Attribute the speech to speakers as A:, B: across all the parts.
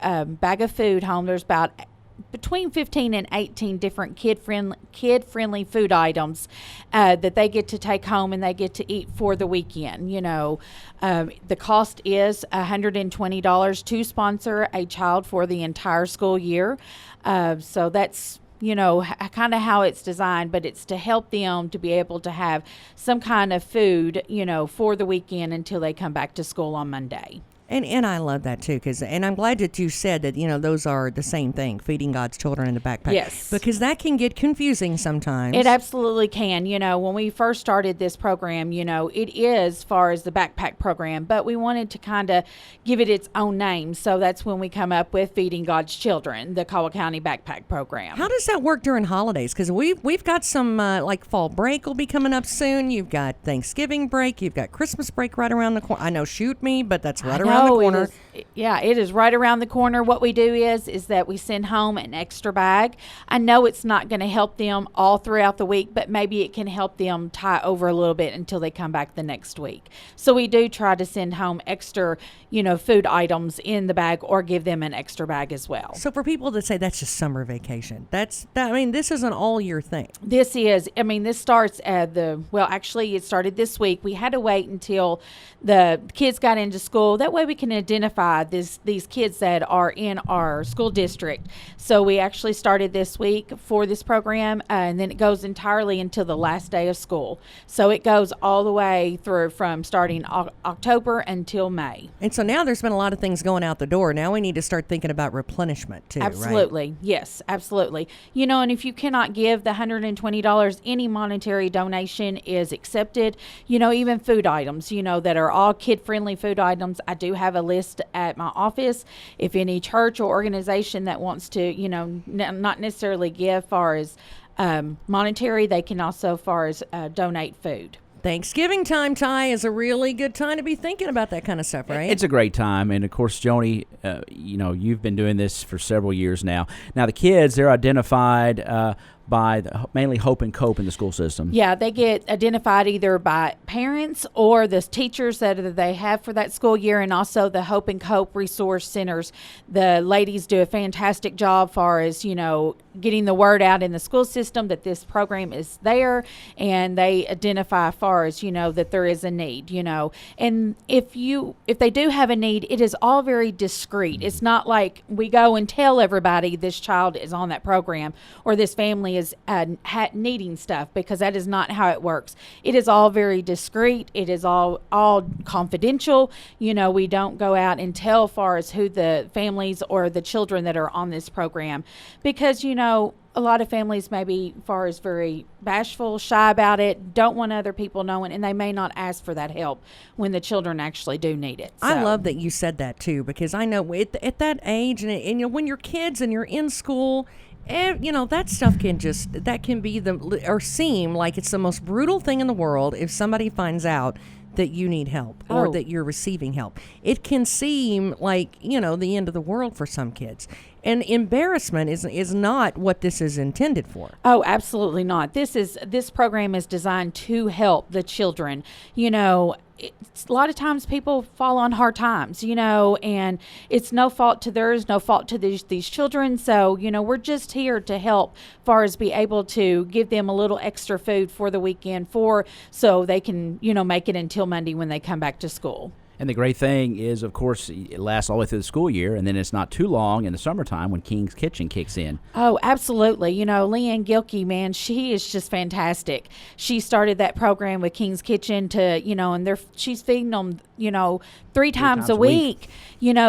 A: bag of food home. There's about between 15 and 18 different kid-friendly food items that they get to take home and they get to eat for the weekend. The cost is $120 to sponsor a child for the entire school year. So that's kind of how it's designed, but it's to help them to be able to have some kind of food, for the weekend until they come back to school on Monday.
B: And I love that too, and I'm glad that you said that, those are the same thing, feeding God's children in the backpack.
A: Yes.
B: Because that can get confusing sometimes.
A: It absolutely can. When we first started this program, it is as far as the backpack program, but we wanted to kind of give it its own name. So that's when we come up with Feeding God's Children, the Caldwell County Backpack Program.
B: How does that work during holidays? Because we've got some, like fall break will be coming up soon. You've got Thanksgiving break. You've got Christmas break right around the corner. I know, shoot me, but that's right around the corner.
A: It is right around the corner. What we do is that we send home an extra bag. I know it's not going to help them all throughout the week, but maybe it can help them tie over a little bit until they come back the next week. So we do try to send home extra, food items in the bag or give them an extra bag as well.
B: So for people that say that's just summer vacation, this is an all year thing.
A: This starts actually it started this week. We had to wait until the kids got into school. That way we can identify these kids that are in our school district. So we actually started this week for this program, and then it goes entirely until the last day of school. So it goes all the way through from starting October until May.
B: And so now there's been a lot of things going out the door. Now we need to start thinking about replenishment too,
A: absolutely.
B: Right?
A: Yes, absolutely. And if you cannot give the $120, any monetary donation is accepted. Even food items, that are all kid-friendly food items. I do have a list at my office. If any church or organization that wants to, not necessarily give far as monetary, they can also far as donate food.
B: Thanksgiving time, Ty, is a really good time to be thinking about that kind of stuff, right?
C: It's a great time. And, of course, Joni, you've been doing this for several years now. Now, the kids, they're identified by mainly Hope and Cope in the school system.
A: Yeah, they get identified either by parents or the teachers that they have for that school year, and also the Hope and Cope resource centers. The ladies do a fantastic job far as, getting the word out in the school system that this program is there, and they identify far as, that there is a need, And if they do have a need, it is all very discreet. It's not like we go and tell everybody this child is on that program or this family is needing stuff, because that is not how it works. It is all very discreet. It is all confidential. We don't go out and tell far as who the families or the children that are on this program, because, a lot of families may be far as very bashful, shy about it, don't want other people knowing, and they may not ask for that help when the children actually do need it. So.
B: I love that you said that too, because I know at that age, and when you're kids and you're in school, that stuff can be or seem like it's the most brutal thing in the world if somebody finds out that you need help or that you're receiving help. It can seem like, the end of the world for some kids. And embarrassment is not what this is intended for.
A: Oh, absolutely not. This program is designed to help the children. A lot of times people fall on hard times, and it's no fault to theirs, no fault to these children. So, we're just here to help far as be able to give them a little extra food for the weekend so they can, make it until Monday when they come back to school.
C: And the great thing is, of course, it lasts all the way through the school year, and then it's not too long in the summertime when King's Kitchen kicks in.
A: Oh, absolutely. Leanne Gilkey, man, she is just fantastic. She started that program with King's Kitchen to, and she's feeding them, three times a week.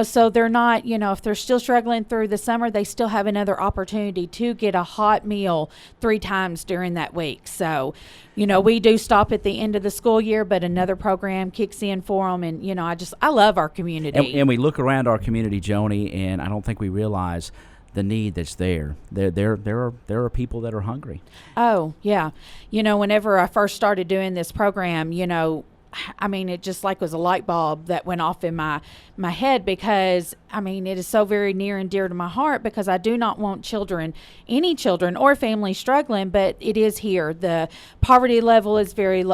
A: So they're not, if they're still struggling through the summer, they still have another opportunity to get a hot meal 3 times during that week. So, we do stop at the end of the school year, but another program kicks in for them. And, I love our community.
C: And we look around our community, Joni, and I don't think we realize the need that's there. There are people that are hungry.
A: Oh, yeah. Whenever I first started doing this program, I mean, it just like was a light bulb that went off in my head, because I mean, it is so very near and dear to my heart, because I do not want any children or families struggling, but it is here. The poverty level is very,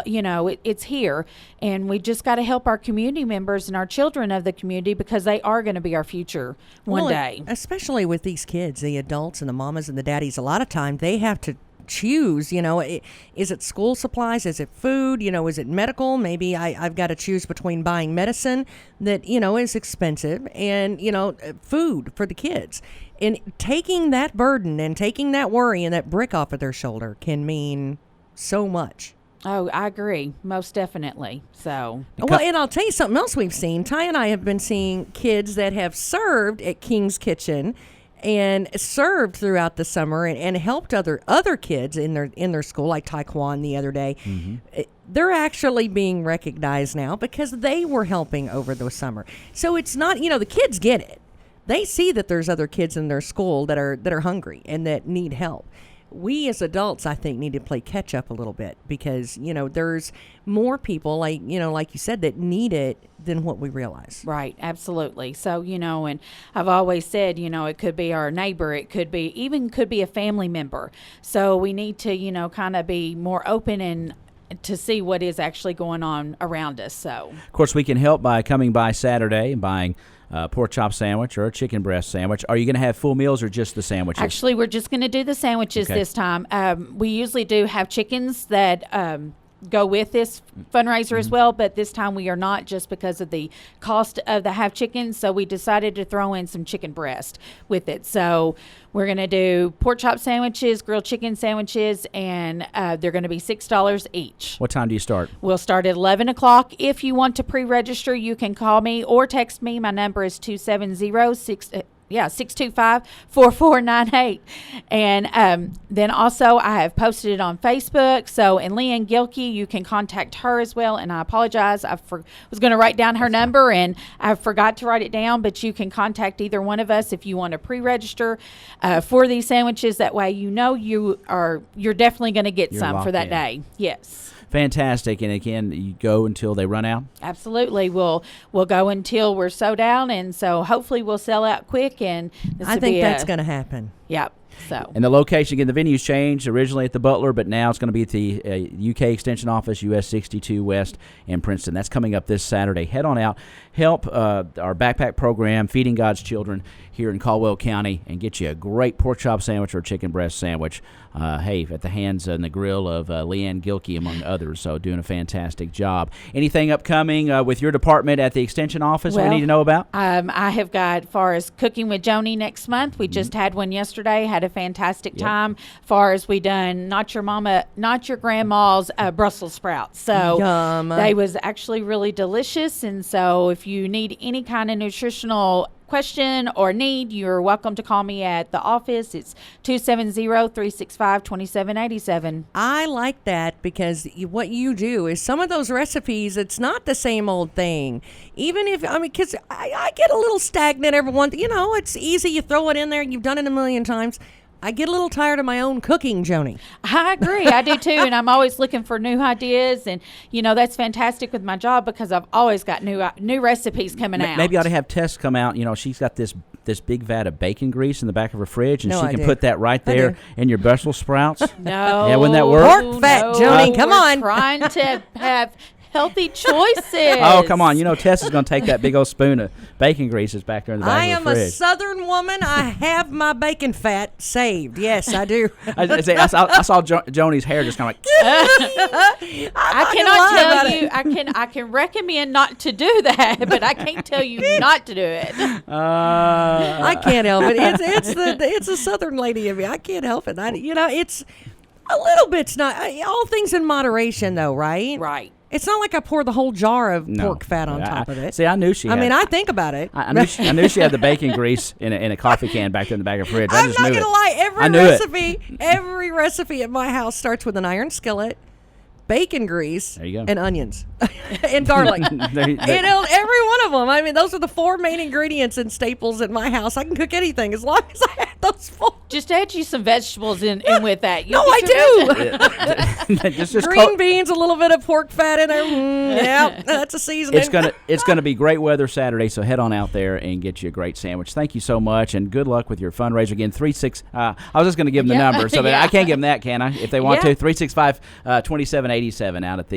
A: it's here, and we just got to help our community members and our children of the community, because they are going to be our future one day.
B: Especially with these kids, the adults and the mamas and the daddies, a lot of time they have to choose, is it school supplies? Is it food? Is it medical? Maybe I've got to choose between buying medicine that, is expensive and, food for the kids. And taking that burden and taking that worry and that brick off of their shoulder can mean so much.
A: Oh, I agree. Most definitely. So,
B: well, and I'll tell you something else we've seen. Ty and I have been seeing kids that have served at King's Kitchen and served throughout the summer and helped other kids in their school, like Taekwondo the other day. Mm-hmm. They're actually being recognized now because they were helping over the summer. So it's not, the kids get it. They see that there's other kids in their school that are hungry and that need help. We as adults, I think, need to play catch up a little bit, because, there's more people like you said that need it than what we realize.
A: Right. Absolutely. So, and I've always said, it could be our neighbor. It could be a family member. So we need to, kind of be more open and to see what is actually going on around us. So,
C: of course, we can help by coming by Saturday and buying a pork chop sandwich or a chicken breast sandwich. Are you going to have full meals or just the sandwiches?
A: Actually, we're just going to do the sandwiches this time. We usually do have chickens that go with this fundraiser as well, but this time we are not, just because of the cost of the half chicken. So we decided to throw in some chicken breast with it. So we're going to do pork chop sandwiches, grilled chicken sandwiches, and they're going to be $6 each.
C: What time do you start?
A: We'll start at 11 o'clock. If you want to pre-register, you can call me or text me. My number is 625-4498. And then also I have posted it on Facebook. So, and Leanne Gilkey, you can contact her as well. And I apologize. Was going to write down her number and I forgot to write it down, but you can contact either one of us if you want to pre-register for these sandwiches. That way, you're definitely going to get some for that day. Yes.
C: Fantastic. And again, you go until they run out?
A: Absolutely. We'll go until we're sold out, and so hopefully we'll sell out quick. And
B: I think that's going to happen.
A: Yep. So.
C: And the location, again, the venue's changed, originally at the Butler, but now it's going to be at the UK Extension Office, US 62 West in Princeton. That's coming up this Saturday. Head on out. Help our backpack program, Feeding God's Children, here in Caldwell County, and get you a great pork chop sandwich or a chicken breast sandwich. At the hands and the grill of Leanne Gilkey, among others. So doing a fantastic job. Anything upcoming with your department at the Extension Office we need to know about?
A: I have got, far as Cooking with Joni next month. We just had one yesterday. Had a fantastic time. Far as we done Not Your Grandma's Brussels sprouts. So
B: Yum.
A: They was actually really delicious. And so if you need any kind of nutritional question or need, you're welcome to call me at the office. It's 270-365-2787.
B: I like that, because what you do is some of those recipes, it's not the same old thing. Even if, because I get a little stagnant every once, it's easy. You throw it in there. You've done it a million times. I get a little tired of my own cooking, Joni.
A: I agree. I do too. And I'm always looking for new ideas. And, that's fantastic with my job, because I've always got new recipes coming out.
C: Maybe you ought to have Tess come out. She's got this big vat of bacon grease in the back of her fridge, and she can put that right there in your Brussels sprouts.
A: No.
C: Yeah, wouldn't that work?
B: Pork fat, Joni. Come on.
A: We're trying to have healthy choices.
C: Oh, come on. Tess is going to take that big old spoon of bacon grease that's back there in the back of the fridge.
B: I am a Southern woman. I have my bacon fat saved. Yes, I do.
C: I saw Joni's hair just kind of like...
A: I cannot tell you. I can recommend not to do that, but I can't tell you not to do it.
B: I can't help it. It's a Southern lady of me. I can't help it. It's a little bit's not all things in moderation, though, right?
A: Right.
B: It's not like I pour the whole jar of pork fat on top of it.
C: See, I knew she had.
B: I think about it.
C: I knew she had the bacon grease in a coffee can back there in the back of the fridge.
B: I'm not going to lie. Every recipe at my house starts with an iron skillet, bacon grease, and onions, and garlic. Every one of them. Those are the four main ingredients and staples at my house. I can cook anything as long as I have those for?
A: Just add you some vegetables in with that.
B: No, I do.
C: Just
B: Green beans, a little bit of pork fat in there. Yeah, that's a seasoning.
C: It's gonna be great weather Saturday, so head on out there and get you a great sandwich. Thank you so much, and good luck with your fundraiser. Again, 36. I was just gonna give them the number, so I can't give them that, can I? If they want to, 365-2787 out at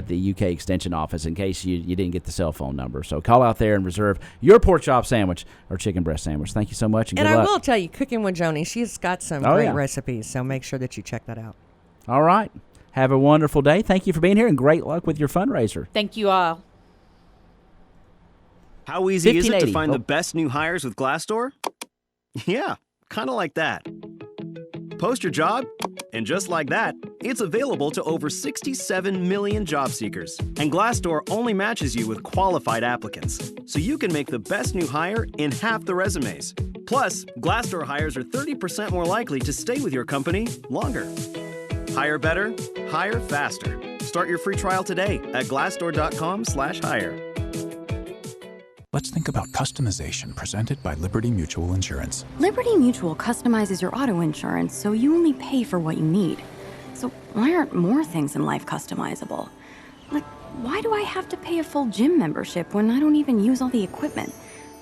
C: the UK Extension office in case you didn't get the cell phone number. So call out there and reserve your pork chop sandwich or chicken breast sandwich. Thank you so much, and good luck.
B: And I will tell you, Cooking with Joni, she's got some great recipes, so make sure that you check that out.
C: All right. Have a wonderful day. Thank you for being here, and great luck with your fundraiser.
A: Thank you all.
D: How easy is it to find the best new hires with Glassdoor? Yeah, kind of like that. Post your job, and just like that, it's available to over 67 million job seekers. And Glassdoor only matches you with qualified applicants, so you can make the best new hire in half the resumes. Plus, Glassdoor hires are 30% more likely to stay with your company longer. Hire better, hire faster. Start your free trial today at glassdoor.com/hire.
E: Let's think about customization presented by Liberty Mutual Insurance.
F: Liberty Mutual customizes your auto insurance so you only pay for what you need. So why aren't more things in life customizable? Like, why do I have to pay a full gym membership when I don't even use all the equipment?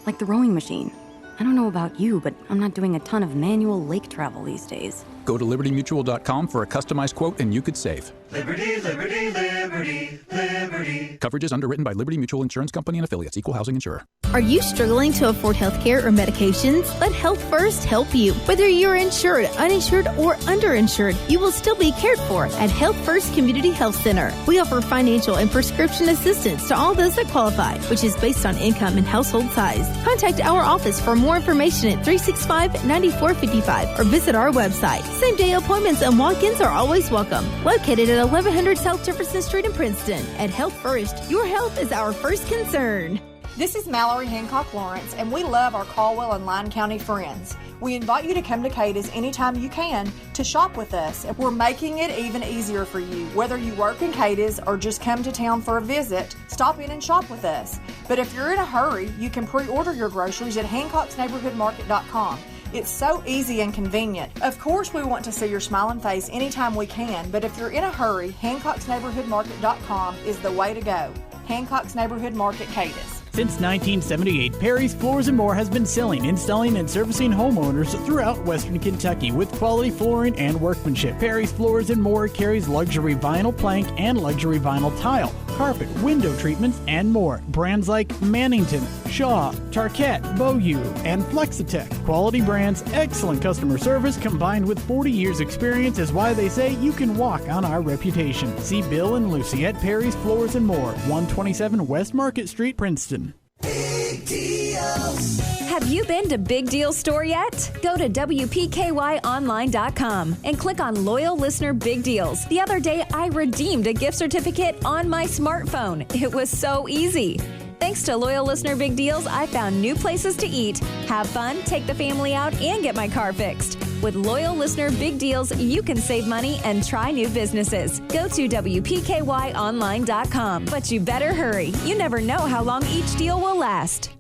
F: Like the rowing machine. I don't know about you, but I'm not doing a ton of manual lake travel these days.
E: Go to libertymutual.com for a customized quote and you could save.
G: Liberty, liberty, liberty, liberty.
E: Coverage is underwritten by Liberty Mutual Insurance Company and affiliates. Equal housing insurer.
H: Are you struggling to afford healthcare or medications? Let Health First help you. Whether you're insured, uninsured, or underinsured, you will still be cared for at Health First Community Health Center. We offer financial and prescription assistance to all those that qualify, which is based on income and household size. Contact our office for more information at 365-9455 or visit our website. Same-day appointments and walk-ins are always welcome. Located at 1100 South Jefferson Street in Princeton. At Health First, your health is our first concern.
I: This is Mallory Hancock Lawrence, and we love our Caldwell and Line County friends. We invite you to come to Cada's anytime you can to shop with us. We're making it even easier for you. Whether you work in Cada's or just come to town for a visit, stop in and shop with us. But if you're in a hurry, you can pre-order your groceries at hancocksneighborhoodmarket.com. It's so easy and convenient. Of course, we want to see your smiling face anytime we can, but if you're in a hurry, hancocksneighborhoodmarket.com is the way to go. Hancock's Neighborhood Market, Cada's.
J: Since 1978, Perry's Floors & More has been selling, installing, and servicing homeowners throughout Western Kentucky with quality flooring and workmanship. Perry's Floors & More carries luxury vinyl plank and luxury vinyl tile, carpet, window treatments, and more. Brands like Mannington, Shaw, Tarkett, Beaulieu, and Flexitech. Quality brands, excellent customer service, combined with 40 years experience is why they say you can walk on our reputation. See Bill and Lucy at Perry's Floors & More, 127 West Market Street, Princeton.
G: Big deals.
K: Have you been to Big Deal Store yet? Go to WPKYOnline.com and click on Loyal Listener Big Deals. The other day, I redeemed a gift certificate on my smartphone. It was so easy. Thanks to Loyal Listener Big Deals, I found new places to eat, have fun, take the family out, and get my car fixed. With Loyal Listener Big Deals, you can save money and try new businesses. Go to WPKYOnline.com. But you better hurry. You never know how long each deal will last.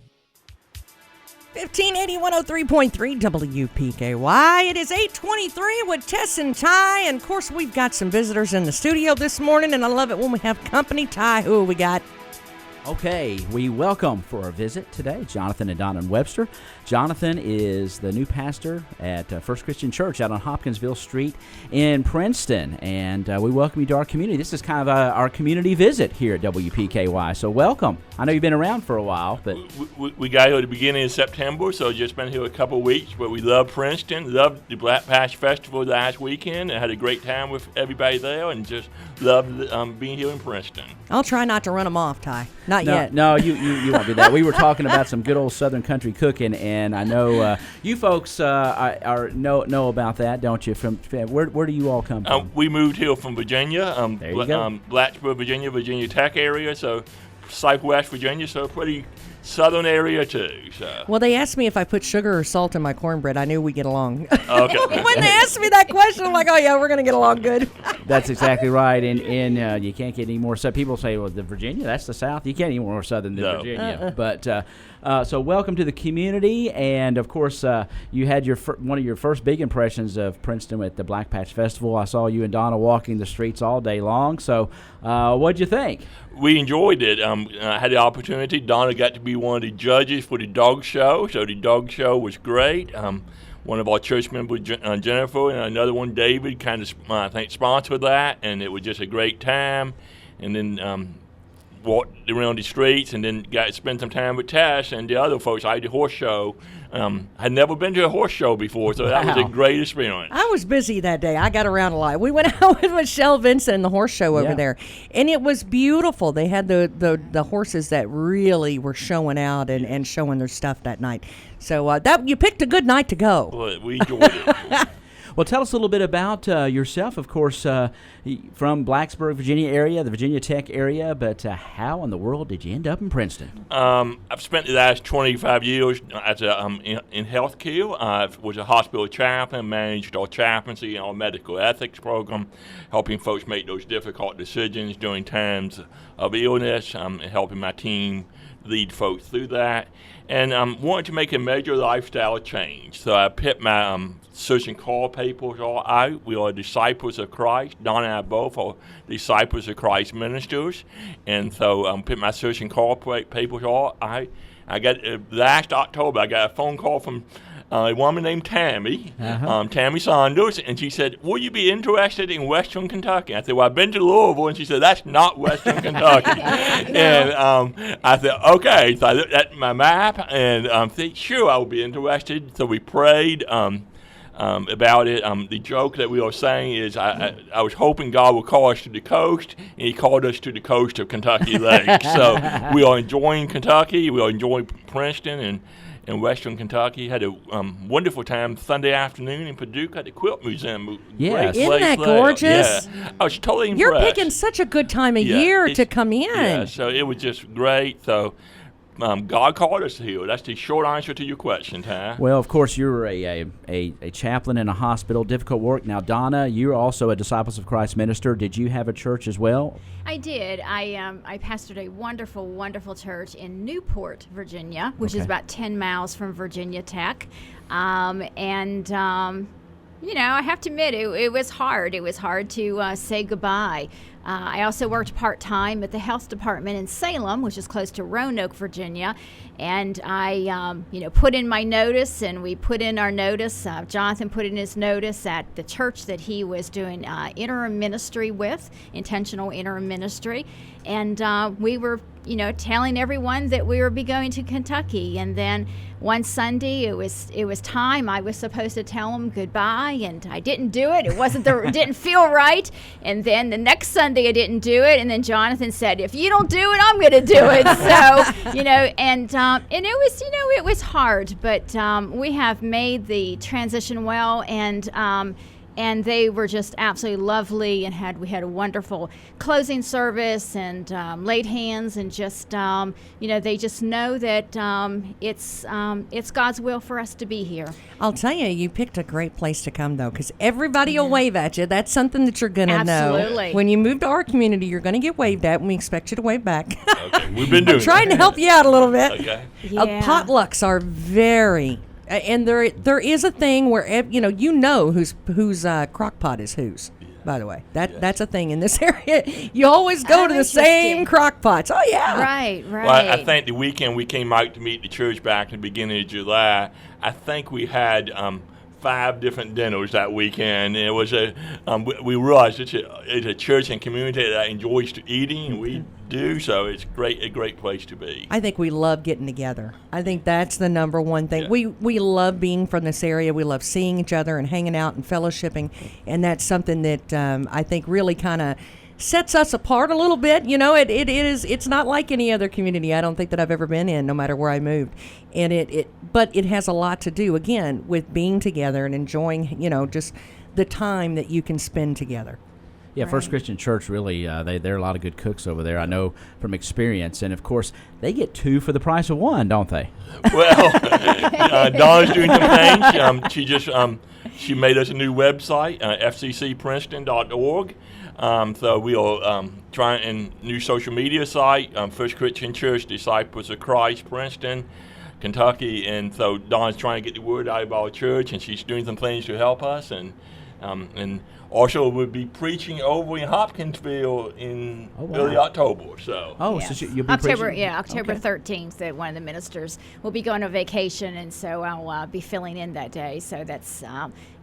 B: 1580 103.3 WPKY. It is 8:23 with Tess and Ty. And, of course, we've got some visitors in the studio this morning, and I love it when we have company. Ty, who we got?
C: Okay, we welcome for our visit today Jonathan and Donna Webster. Jonathan is the new pastor at First Christian Church out on Hopkinsville Street in Princeton, and we welcome you to our community. This is kind of our community visit here at WPKY, so welcome. I know you've been around for a while, but
L: we got here at the beginning of September, so just been here a couple of weeks, but we love Princeton, loved the Black Patch Festival last weekend, and had a great time with everybody there, and just loved being here in Princeton.
B: I'll try not to run them off, Ty. Not yet.
C: No, you won't do that. We were talking about some good old Southern country cooking, and I know you folks know about that, don't you? From where do you all come from?
L: We moved here from Virginia,
C: there you go.
L: Blacksburg, Virginia Tech area, so Southwest Virginia, so pretty southern area too. So.
B: Well, they asked me if I put sugar or salt in my cornbread. I knew we'd get along.
L: Okay.
B: When they asked me that question, I'm like, oh, yeah, we're going to get along good.
C: That's exactly right. And you can't get any more. So people say, well, the Virginia, that's the South. You can't get any more Southern than Virginia. But so welcome to the community. And, of course, you had one of your first big impressions of Princeton at the Black Patch Festival. I saw you and Donna walking the streets all day long. So what'd you think?
L: We enjoyed it. I had the opportunity. Donna got to be one of the judges for the dog show. So the dog show was great. One of our church members, Jennifer, and another one, David, kind of, I think, sponsored that. And it was just a great time. And then walked around the streets and then got to spend some time with Tess and the other folks. I had the horse show. Had never been to a horse show before, so that was a great experience.
B: I was busy that day. I got around a lot. We went out with Michelle Vincent and the horse show over there, and it was beautiful. They had the horses that really were showing out and showing their stuff that night. So that you picked a good night to go.
L: Well, we enjoyed it.
C: Well, tell us a little bit about yourself, of course, from Blacksburg, Virginia area, the Virginia Tech area, but how in the world did you end up in Princeton?
L: I've spent the last 25 years as in healthcare. I was a hospital chaplain, managed our chaplaincy and our medical ethics program, helping folks make those difficult decisions during times of illness, and helping my team lead folks through that. And wanted to make a major lifestyle change. So I put my search and call papers all out. We are disciples of Christ. Don and I both are disciples of Christ ministers. And so put my search and call papers all out. I got, last October, I got a phone call from a woman named Tammy, Tammy Saunders, and she said, "Will you be interested in Western Kentucky?" I said, "Well, I've been to Louisville," and she said, "That's not Western Kentucky." And I said, "Okay." So I looked at my map and said, "Sure, I will be interested." So we prayed about it. The joke that we were saying is I was hoping God would call us to the coast, and He called us to the coast of Kentucky Lake. So we are enjoying Kentucky. We are enjoying Princeton and Western Kentucky. Had a wonderful time Sunday afternoon in Paducah at the Quilt Museum.
B: Yes. Isn't that gorgeous?
L: Yeah. I was totally impressed.
B: You're picking such a good time of year to come in.
L: Yeah, so it was just great. So God called us here. That's the short answer to your question, Ty.
C: Well, of course, you're a chaplain in a hospital, difficult work. Now, Donna, you're also a Disciples of Christ minister. Did you have a church as well?
M: I did. I pastored a wonderful, wonderful church in Newport, Virginia, which is about 10 miles from Virginia Tech. You know, I have to admit, it was hard. It was hard to say goodbye. I also worked part-time at the health department in Salem, which is close to Roanoke, Virginia. And I, put in my notice, and we put in our notice. Jonathan put in his notice at the church that he was doing interim ministry with, intentional interim ministry. And we were, telling everyone that we would be going to Kentucky. And then one Sunday, it was time. I was supposed to tell them goodbye, and I didn't do it. It didn't feel right. And then the next Sunday, I didn't do it. And then Jonathan said, "If you don't do it, I'm going to do it." So, and it was, it was hard, but we have made the transition well, and they were just absolutely lovely, and we had a wonderful closing service and laid hands, and just they just know that it's God's will for us to be here.
B: I'll tell you, you picked a great place to come, though, because everybody will wave at you. That's something that you're going to know.
M: Absolutely.
B: When you move to our community, you're going to get waved at, and we expect you to wave back.
L: Okay, we've been doing
B: I'm trying to help you out a little bit.
L: Okay.
M: Yeah.
B: Potlucks are very... And there is a thing where whose crock pot is whose. By the way, that's a thing in this area. You always go to the same crock pots. Oh yeah,
M: right.
L: Well, I think the weekend we came out to meet the church back in the beginning of July, I think we had 5 different dinners that weekend. And it was we realized it's a church and community that enjoys eating, and we do, so it's a great place to be.
B: I think we love getting together. I think that's the number one thing. Yeah. We love being from this area. We love seeing each other and hanging out and fellowshipping, and that's something that I think really kind of sets us apart a little bit. It's not like any other community I don't think that I've ever been in, no matter where I moved. And but it has a lot to do, again, with being together and enjoying, just the time that you can spend together.
C: Yeah, First Christian Church really, there are a lot of good cooks over there. I know from experience, and of course they get 2 for the price of 1, don't they?
L: Well, Donna's doing some things. She made us a new website, fccprinceton.org. So we'll try and new social media site, First Christian Church Disciples of Christ, Princeton, Kentucky, and so Dawn's trying to get the word out about our church, and she's doing some things to help us, and also we'll be preaching over in Hopkinsville in early October. So
C: so you'll be
M: October,
C: preaching?
M: October 13th. That one of the ministers will be going on vacation, and so I'll be filling in that day. So that's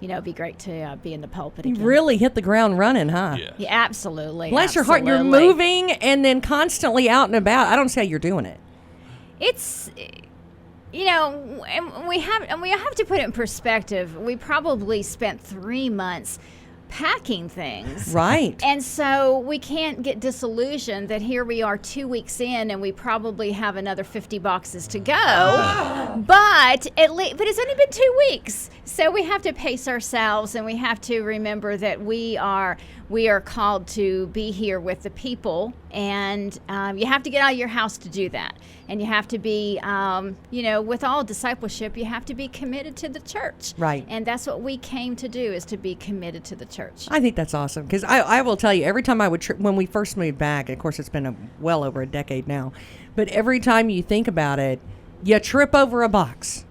M: it'd be great to be in the pulpit
B: You
M: again.
B: really hit the ground running, huh?
M: Yeah, absolutely.
B: Bless your heart. You're moving and then constantly out and about. I don't see how you're doing it.
M: It's. And we have to put it in perspective. We probably spent 3 months packing things.
B: Right.
M: And so we can't get disillusioned that here we are 2 weeks in and we probably have another 50 boxes to go. But it's only been 2 weeks. So we have to pace ourselves, and we have to remember that we are called to be here with the people, and you have to get out of your house to do that. And you have to be, with all discipleship, you have to be committed to the church.
B: Right.
M: And that's what we came to do, is to be committed to the church.
B: I think that's awesome, because I will tell you, every time I would, when we first moved back, of course it's been well over a decade now, but every time you think about it, you trip over a box.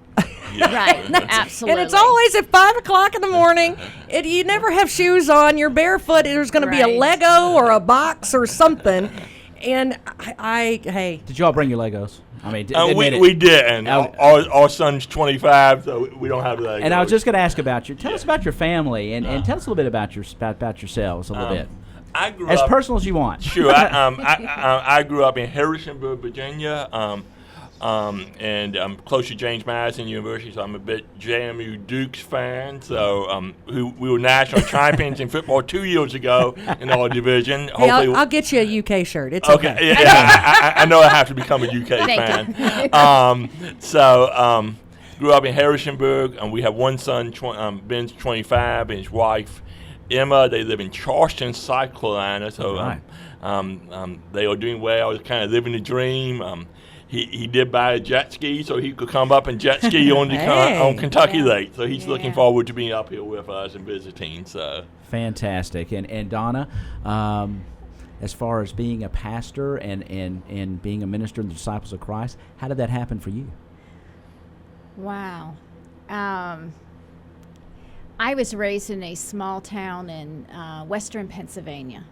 M: Right, absolutely.
B: And it's always at 5 o'clock in the morning. You never have shoes on. You're barefoot. There's going to be a Lego or a box or something. And hey.
C: Did y'all bring your Legos? I mean,
L: we didn't. Our son's 25, so we don't have Legos.
C: And I was just going to ask about tell us about your family, and tell us a little bit about yourselves a little bit.
L: I grew
C: as
L: up,
C: personal as you want.
L: Sure. I grew up in Harrisonburg, Virginia. And I'm close to James Madison University, so I'm a bit JMU Dukes fan. So we were national champions in football 2 years ago in our division.
B: Hey, I'll get you a UK shirt. It's okay.
L: Yeah, I know I have to become a UK fan. Grew up in Harrisonburg, and we have one son, Ben's 25, and his wife, Emma. They live in Charleston, South Carolina. So they are doing well. Kind of living the dream. He did buy a jet ski so he could come up and jet ski on Kentucky Lake. So he's looking forward to being up here with us and visiting. So
C: fantastic. And Donna, as far as being a pastor and being a minister in the Disciples of Christ, how did that happen for you?
M: Wow. I was raised in a small town in western Pennsylvania.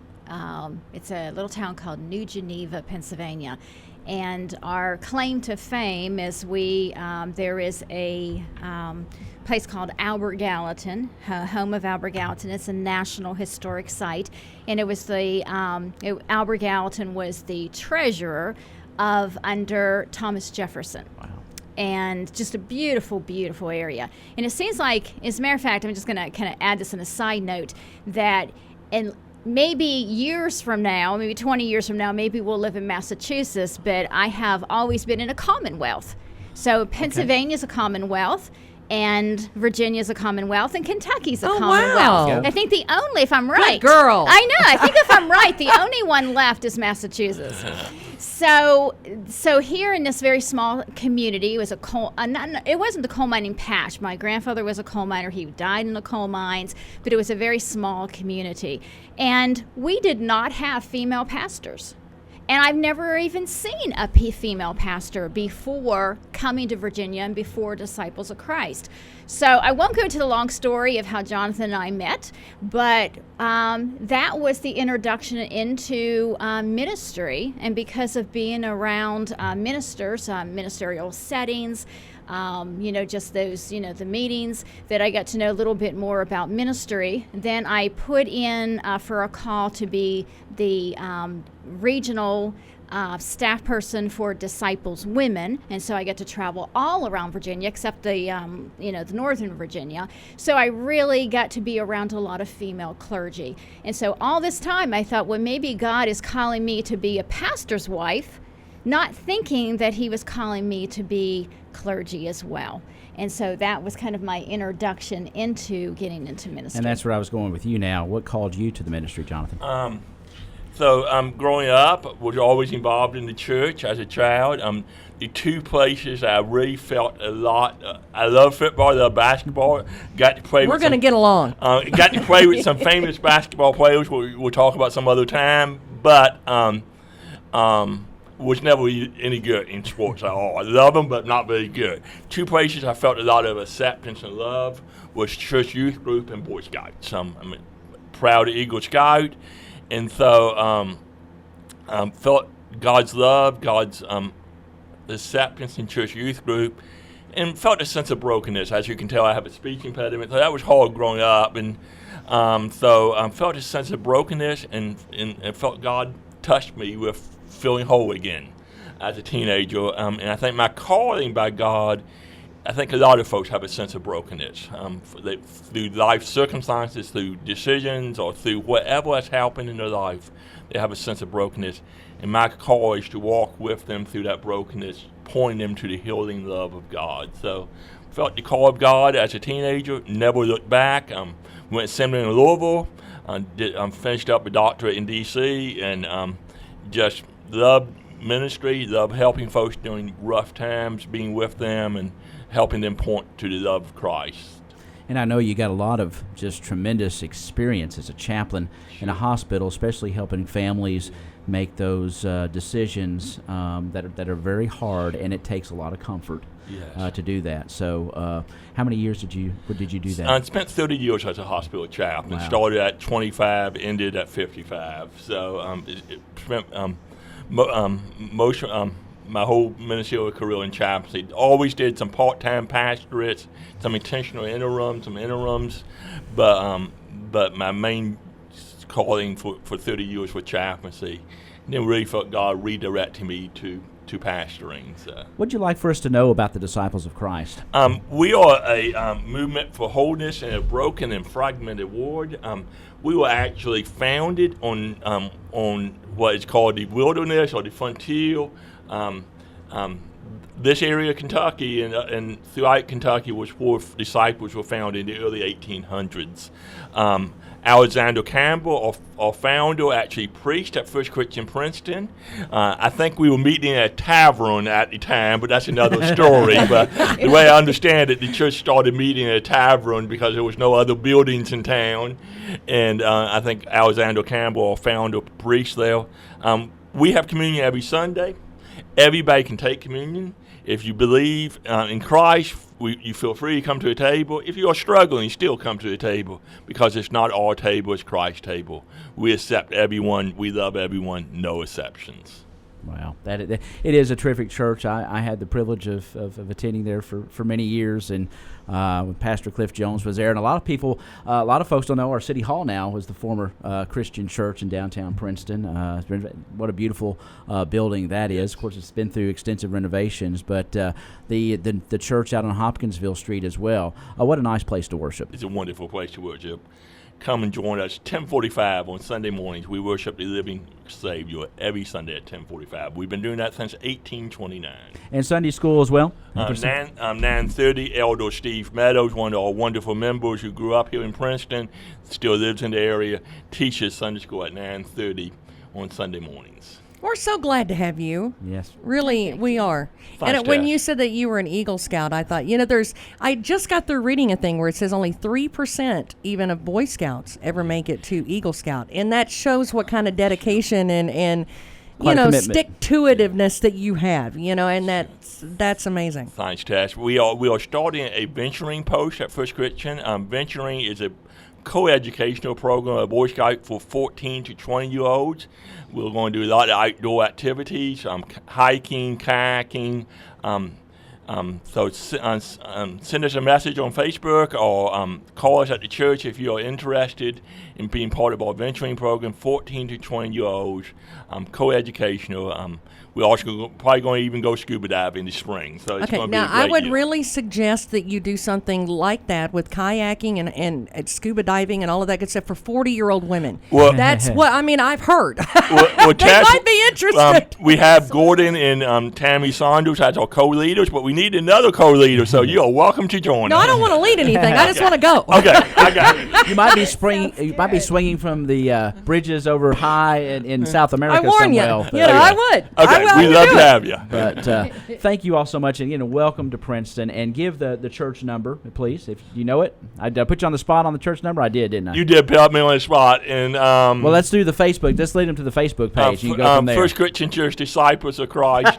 M: It's a little town called New Geneva, Pennsylvania. And our claim to fame is there is a place called Albert Gallatin, home of Albert Gallatin. It's a national historic site, and it was Albert Gallatin was the treasurer under Thomas Jefferson. Wow. And just a beautiful, beautiful area. And it seems like, as a matter of fact, I'm just going to kind of add this in a side note, that maybe years from now, maybe 20 years from now, maybe we'll live in Massachusetts, but I have always been in a Commonwealth. So Pennsylvania's a Commonwealth, and Virginia's a Commonwealth, and Kentucky's a Commonwealth.
B: Wow.
M: I think the only, if I'm right.
B: Good girl.
M: I know. I think if I'm right, the only one left is Massachusetts. So here in this very small community, it was it wasn't the coal mining patch. My grandfather was a coal miner. He died in the coal mines, but it was a very small community. And we did not have female pastors. And I've never even seen a female pastor before coming to Virginia and before Disciples of Christ. So I won't go into the long story of how Jonathan and I met, but that was the introduction into ministry. And because of being around ministers, ministerial settings, just those, the meetings, that I got to know a little bit more about ministry. Then I put in for a call to be the regional staff person for Disciples Women, and so I get to travel all around Virginia except the northern Virginia. So I really got to be around a lot of female clergy. And so all this time I thought, well, maybe God is calling me to be a pastor's wife, not thinking that he was calling me to be clergy as well. And so that was kind of my introduction into getting into ministry.
C: And that's where I was going with you now. What called you to the ministry, Jonathan?
L: Growing up, was always involved in the church as a child. The two places I really felt a lot. I love football, I love basketball. Got to play.
B: We're going to get along.
L: Got to play with some famous basketball players. We'll talk about some other time. But was never any good in sports at all. I love them, but not very good. Two places I felt a lot of acceptance and love was church youth group and Boy Scouts. I'm a proud Eagle Scout, and so felt God's love, God's acceptance in church youth group, and felt a sense of brokenness. As you can tell, I have a speech impediment, so that was hard growing up, and felt a sense of brokenness, and felt God touched me with feeling whole again as a teenager. And I think my calling by God, I think a lot of folks have a sense of brokenness. Through life circumstances, through decisions, or through whatever has happened in their life, they have a sense of brokenness. And my call is to walk with them through that brokenness, pointing them to the healing love of God. So felt the call of God as a teenager, never looked back. Went to seminary in Louisville, finished up a doctorate in D.C., and just loved ministry, loved helping folks during rough times, being with them and helping them point to the love of Christ.
C: And I know you got a lot of just tremendous experience as a chaplain in a hospital, especially helping families make those decisions that are very hard, and it takes a lot of comfort to do that. So how many years did you do that?
L: I spent 30 years as a hospital chaplain.
C: Wow.
L: Started at 25, ended at 55. So spent my whole ministerial career in chaplaincy. Always did some part-time pastorates, some intentional interims, but my main calling for 30 years was chaplaincy. And then really felt God redirecting me to pastoring. So.
C: What would you like for us to know about the Disciples of Christ?
L: We are a movement for wholeness in a broken and fragmented world. We were actually founded on what is called the wilderness or the frontier. This area of Kentucky and throughout Kentucky was where disciples were found in the early 1800s. Alexander Campbell, our founder, actually preached at First Christian Princeton. I think we were meeting at a tavern at the time, but that's another story. But the way I understand it, the church started meeting at a tavern because there was no other buildings in town. And I think Alexander Campbell, our founder, preached there. We have communion every Sunday. Everybody can take communion. If you believe in Christ, you feel free to come to the table. If you are struggling, still come to the table, because it's not our table, it's Christ's table. We accept everyone. We love everyone. No exceptions.
C: Wow, it is a terrific church. I had the privilege of attending there for many years, and when Pastor Cliff Jones was there, and a lot of folks don't know our City Hall now was the former Christian church in downtown Princeton. What a beautiful building that is. Of course, it's been through extensive renovations, but the church out on Hopkinsville Street as well. What a nice place to worship.
L: It's a wonderful place to worship. Come and join us 10:45 on Sunday mornings. We worship the living Savior every Sunday at 10:45. We've been doing that since 1829.
C: And Sunday school as well?
L: 9:30, Elder Steve Meadows, one of our wonderful members who grew up here in Princeton, still lives in the area, teaches Sunday school at 9:30 on Sunday mornings.
B: We're so glad to have you.
C: Yes.
B: Really, we are. And when you said that you were an Eagle Scout, I thought, I just got through reading a thing where it says only 3% even of Boy Scouts ever make it to Eagle Scout. And that shows what kind of dedication and stick-to-itiveness that you have, and that's amazing.
L: Thanks, Tess. We are starting a venturing post at First Christian. Venturing is a co-educational program at Boy Scout for 14 to 20-year-olds. We're going to do a lot of outdoor activities, hiking, kayaking, So send us a message on Facebook or call us at the church if you are interested in being part of our venturing program, 14 to 20-year-olds, co-educational. We're also probably going to even go scuba diving this spring. So it's going to be a great
B: I would
L: deal.
B: really suggest that you do something like that with kayaking and scuba diving and all of that good stuff for 40-year-old women.
L: Well,
B: that's what I've heard.
L: Well,
B: they might be interested.
L: We have Gordon and Tammy Saunders as our co-leaders, but we need another co-leader, so you are welcome to join
B: No,
L: us.
B: I don't want to lead anything. I just want to go.
L: Okay, I got it.
C: You might be swinging from the bridges over high in South America.
B: I warn you.
C: somewhere.
B: You know, I would.
L: Okay, we'd love to have you.
C: But thank you all so much, and welcome to Princeton. And give the church number, please, if you know it. Did I put you on the spot on the church number? I did, didn't I?
L: You did put me on the spot, and
C: well, let's do the Facebook. Let's lead them to the Facebook page. You can go from there.
L: First Christian Church Disciples of Christ,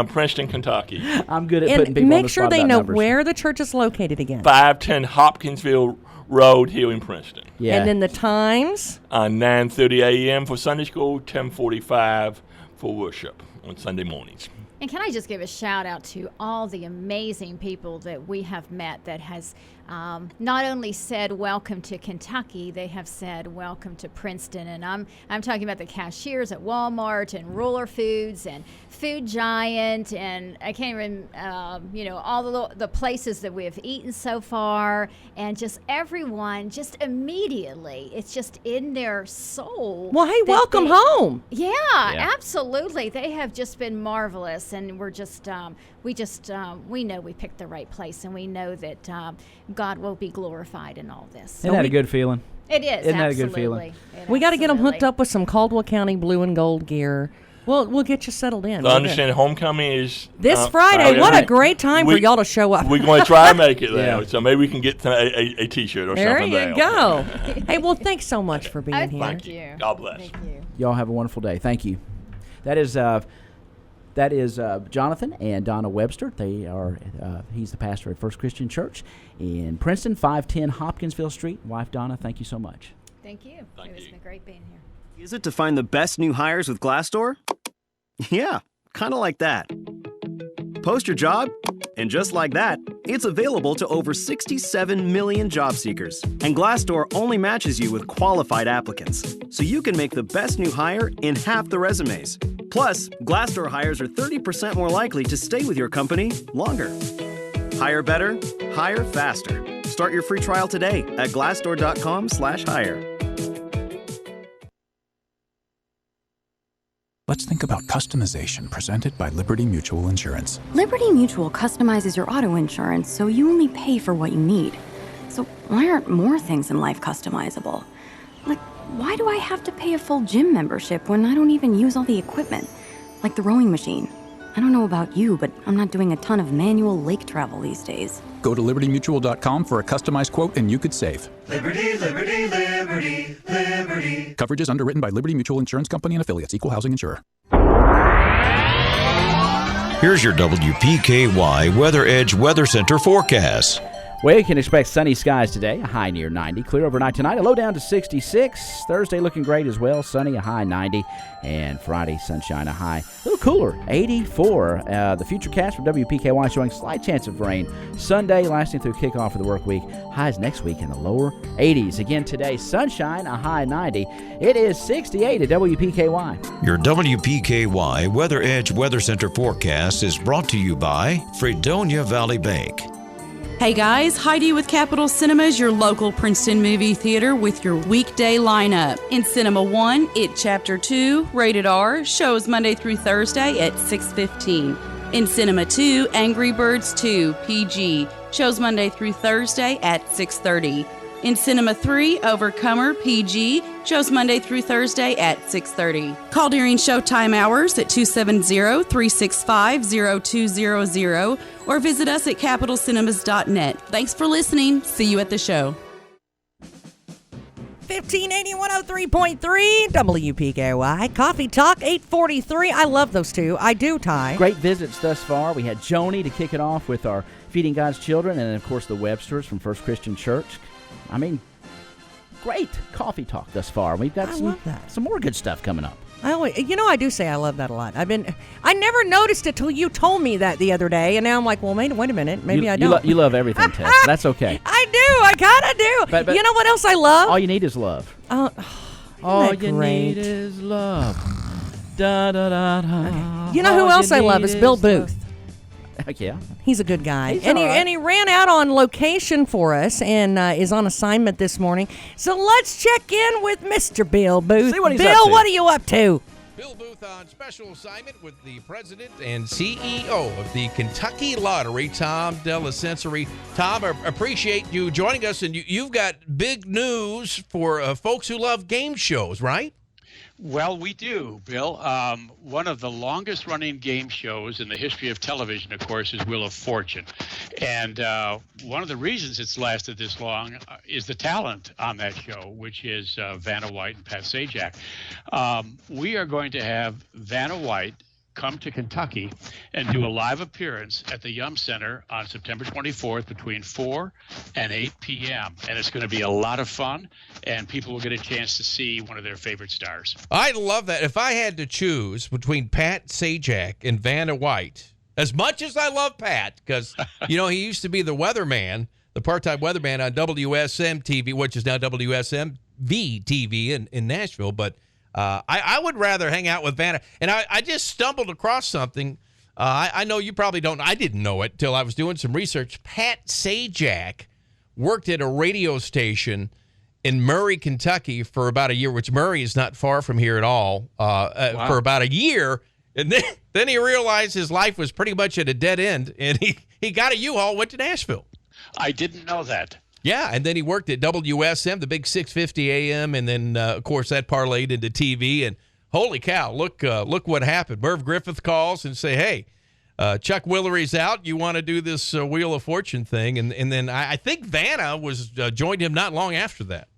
L: Princeton, Kentucky.
C: I'm good at putting people on
B: make
C: the
B: sure
C: spot
B: they
C: about
B: know
C: numbers.
B: where the church is located again.
L: 510 Hopkinsville Road here in Princeton.
C: Yeah.
B: And then the times?
L: 9:30 a.m. for Sunday school, 10:45 for worship on Sunday mornings.
M: And can I just give a shout out to all the amazing people that we have met that has not only said welcome to Kentucky, they have said welcome to Princeton. And I'm talking about the cashiers at Walmart and Ruler Foods and Food Giant, and I can't even, all the places that we have eaten so far, and just everyone just immediately, it's just in their soul.
B: Well, hey, welcome home.
M: Yeah, absolutely. They have just been marvelous, and we're just, we know we picked the right place, and we know that God will be glorified in all this.
C: Isn't that a good feeling?
M: It is.
C: Isn't that a good feeling?
B: We got to get them hooked up with some Caldwell County blue and gold gear. We'll get you settled in.
L: I understand homecoming is
B: this Friday. What a great time for y'all to show up.
L: We're going to try and make it there, so maybe we can get a T-shirt or something there.
B: There you go. Hey, well, thanks so much for being here.
L: Thank you. God bless.
M: Thank you.
C: Y'all have a wonderful day. Thank you. That is Jonathan and Donna Webster. They are. He's the pastor at First Christian Church in Princeton, 510 Hopkinsville Street. Wife Donna, thank you so much.
M: Thank you. It's been great being here.
D: Is it to find the best new hires with Glassdoor? Yeah, kind of like that. Post your job, and just like that, it's available to over 67 million job seekers. And Glassdoor only matches you with qualified applicants, so you can make the best new hire in half the resumes. Plus, Glassdoor hires are 30% more likely to stay with your company longer. Hire better, hire faster. Start your free trial today at glassdoor.com/hire.
E: Let's think about customization presented by Liberty Mutual Insurance.
F: Liberty Mutual customizes your auto insurance so you only pay for what you need. So why aren't more things in life customizable? Like, why do I have to pay a full gym membership when I don't even use all the equipment? Like the rowing machine. I don't know about you, but I'm not doing a ton of manual lake travel these days.
E: Go to libertymutual.com for a customized quote and you could save.
G: Liberty, liberty, liberty, liberty.
E: Coverage is underwritten by Liberty Mutual Insurance Company and affiliates, equal housing insurer.
N: Here's your WPKY Weather Edge Weather Center forecast.
C: Well, you can expect sunny skies today, a high near 90. Clear overnight tonight, a low down to 66. Thursday looking great as well, sunny, a high 90. And Friday, sunshine, a high, a little cooler, 84. The futurecast for WPKY showing slight chance of rain. Sunday lasting through kickoff of the work week. Highs next week in the lower 80s. Again today, sunshine, a high 90. It is 68 at WPKY.
N: Your WPKY Weather Edge Weather Center forecast is brought to you by Fredonia Valley Bank.
O: Hey guys, Heidi with Capitol Cinemas, your local Princeton movie theater with your weekday lineup. In Cinema 1, It Chapter 2, rated R, shows Monday through Thursday at 6:15. In Cinema 2, Angry Birds 2, PG, shows Monday through Thursday at 6:30. In Cinema 3, Overcomer, PG, shows Monday through Thursday at 6:30. Call during showtime hours at 270-365-0200 or visit us at capitalcinemas.net. Thanks for listening. See you at the show.
B: 1580 103.3 WPKY. Coffee Talk 843. I love those two. I do, Ty.
C: Great visits thus far. We had Joni to kick it off with our Feeding God's Children, and, of course, the Websters from First Christian Church. I mean, great coffee talk thus far. We've got some more good stuff coming up.
B: I do say I love that a lot. I never noticed it till you told me that the other day, and now I'm like, well, wait a minute, maybe I don't.
C: You love everything, Tess. That's okay.
B: I do. I kind of do.
C: But
B: you know what else I love?
C: All you need is love. All you need is love. Da, da, da, da.
B: You know who else I love is Bill Booth.
C: Heck yeah.
B: He's a good guy.
C: He's
B: And
C: all right.
B: he ran out on location for us and is on assignment this morning. So let's check in with Mr. Bill Booth.
C: See what he's
B: Bill,
C: up to.
B: what are you up to?
P: Bill Booth on special assignment with the president and CEO of the Kentucky Lottery, Tom Delasensory. Tom, I appreciate you joining us, and you've got big news for folks who love game shows, right?
Q: Well, we do, Bill. One of the longest-running game shows in the history of television, of course, is Wheel of Fortune. And one of the reasons it's lasted this long is the talent on that show, which is Vanna White and Pat Sajak. We are going to have Vanna White come to Kentucky and do a live appearance at the Yum Center on September 24th between 4 and 8 p.m. And it's going to be a lot of fun, and people will get a chance to see one of their favorite stars.
P: I love that. If I had to choose between Pat Sajak and Vanna White, as much as I love Pat, because, he used to be the weatherman, the part-time weatherman on WSM TV, which is now WSMV TV in Nashville, but I would rather hang out with Vanna. And I just stumbled across something. I know you probably don't. I didn't know it till I was doing some research. Pat Sajak worked at a radio station in Murray, Kentucky for about a year, which Murray is not far from here at all, for about a year. And then he realized his life was pretty much at a dead end, and he got a U-Haul, went to Nashville.
Q: I didn't know that.
P: Yeah, and then he worked at WSM, the big 650 AM, and then, of course, that parlayed into TV. And holy cow, look what happened. Merv Griffith calls and say, hey, Chuck Willery's out. You want to do this Wheel of Fortune thing? And then I think Vanna joined him not long after that.